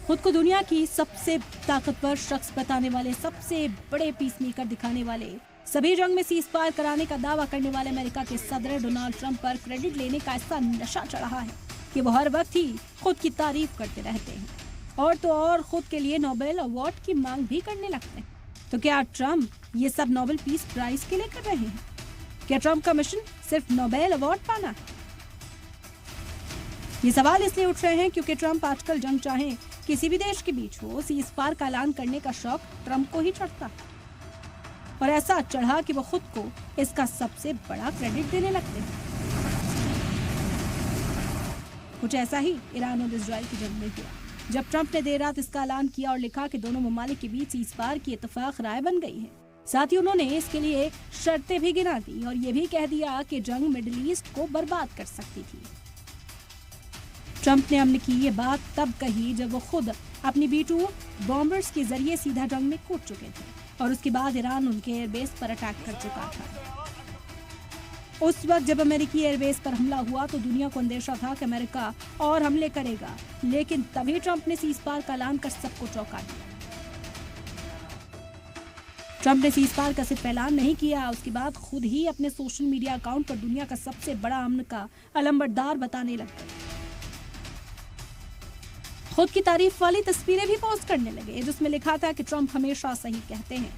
खुद को दुनिया की सबसे ताकतवर शख्स बताने वाले, सबसे बड़े पीसमेकर दिखाने वाले, सभी जंग में सीज फायर कराने का दावा करने वाले अमेरिका के सदर डोनाल्ड ट्रंप पर क्रेडिट लेने का ऐसा नशा चढ़ा है कि वो हर वक्त ही खुद की तारीफ करते रहते हैं और तो और खुद के लिए नोबेल अवार्ड की मांग भी करने लगते हैं। तो क्या ट्रंप ये सब नोबेल पीस प्राइज के लिए कर रहे हैं? क्या ट्रंप का मिशन सिर्फ नोबेल अवार्ड पाना है? ये सवाल इसलिए उठ रहे हैं क्योंकि ट्रंप आजकल जंग चाहे किसी भी देश के बीच हो, सीज फायर का ऐलान करने का शौक ट्रंप को ही चढ़ता है और ऐसा चढ़ा कि वो खुद को इसका सबसे बड़ा क्रेडिट देने लगते हैं। कुछ ऐसा ही ईरान और इजराइल की जंग में हुआ, जब ट्रंप ने देर रात इसका ऐलान किया और लिखा कि दोनों ममालिक के बीच सीज फायर की इत्तेफाक राय बन गई है। साथ ही उन्होंने इसके लिए शर्तें भी गिना दी और ये भी कह दिया कि जंग मिडिल ईस्ट को बर्बाद कर सकती थी। ट्रंप ने अमन की ये बात तब कही जब वो खुद अपनी B-2 बॉम्बर्स के जरिए सीधा जंग में कूद चुके थे और उसके बाद ईरान उनके एयरबेस पर अटैक कर चुका था। उस वक्त जब अमेरिकी एयरबेस पर हमला हुआ तो दुनिया को अंदेशा था कि अमेरिका और हमले करेगा, लेकिन तभी ट्रंप ने सीज फायर का ऐलान कर सबको चौंका दिया। ट्रंप ने सीज फायर का सिर्फ ऐलान नहीं किया, उसके बाद खुद ही अपने सोशल मीडिया अकाउंट पर दुनिया का सबसे बड़ा अमन का अलंबरदार बताने लग गए। खुद की तारीफ वाली तस्वीरें भी पोस्ट करने लगे जिसमें लिखा था कि ट्रंप हमेशा सही कहते हैं।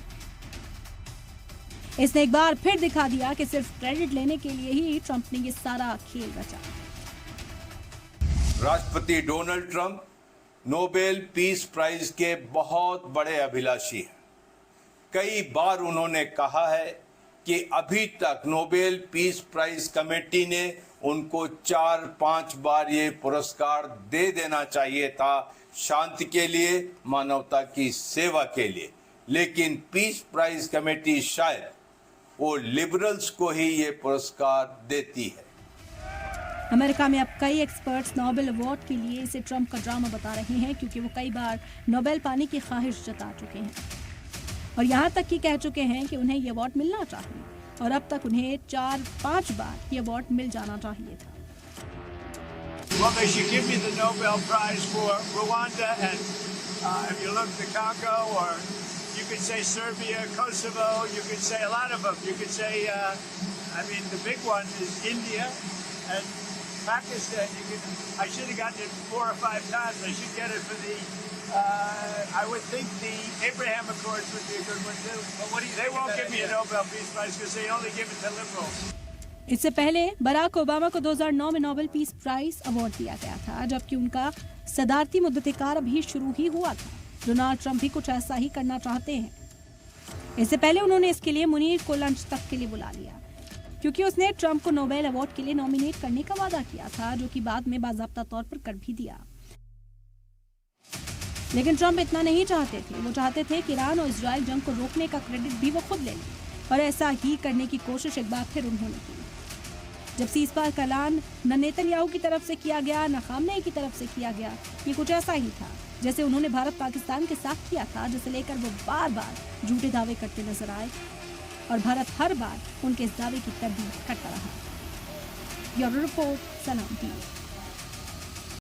इसने एक बार फिर दिखा दिया कि सिर्फ क्रेडिट लेने के लिए ही ट्रंप ने ये सारा खेल रचा। राष्ट्रपति Donald Trump Nobel peace prize के बहुत बड़े अभिलाषी हैं। कई बार उन्होंने कहा है कि अभी तक नोबेल पीस प्राइज कमेटी ने उनको 4-5 बार ये पुरस्कार दे देना चाहिए था, शांति के लिए, मानवता की सेवा के लिए, लेकिन पीस प्राइज कमेटी शायद वो लिबरल्स को ही ये पुरस्कार देती है। अमेरिका में अब कई एक्सपर्ट्स नोबेल अवार्ड के लिए इसे ट्रंप का ड्रामा बता रहे हैं क्योंकि वो कई बार नोबेल पाने की ख्वाहिश जता चुके हैं और यहाँ तक कि कह चुके हैं कि उन्हें ये अवार्ड मिलना चाहिए और अब तक उन्हें 4-5 बार ये अवार्ड मिल जाना चाहिए था। Well, they should give me the Nobel Prize for Rwanda and if you look the Congo, or you could say Serbia, Kosovo, you could say a lot of them. You could say, the big one is India and Pakistan. I should have gotten it 4 or 5 times. I should get it for the. I would think the Abraham Accords would be a good one too. But what do you think? They won't give me a Nobel Peace Prize because they only give it to liberals. इससे पहले Barack Obama को 2009 में Nobel peace prize award दिया गया था, जबकि उनका सदारती मुद्दतकार अभी शुरू ही हुआ था। डोनाल्ड ट्रंप भी कुछ ऐसा ही करना चाहते हैं। इससे पहले उन्होंने इसके लिए मुनीर को लंच तक के लिए बुला लिया क्योंकि उसने ट्रंप को नोबेल अवार्ड के लिए नॉमिनेट करने का वादा किया था, जो कि बाद में बाज़ाब्ता तौर पर कर भी दिया। लेकिन ट्रंप इतना नहीं चाहते थे। वो चाहते थे कि ईरान और इजराइल जंग को रोकने का क्रेडिट भी वो खुद ले लें और ऐसा ही करने की कोशिश एक बार फिर उन्होंने की। जब सीज फायर का ऐलान न नेतन्याहू की तरफ से किया गया न खामनेई की तरफ से किया गया, ये कुछ ऐसा ही था जैसे उन्होंने भारत पाकिस्तान के साथ किया था, जिसे लेकर वो बार बार झूठे दावे करते नजर आए और भारत हर बार उनके इस दावे की तरदीद करता रहा। ब्यूरो रिपोर्ट, सलाम टीवी।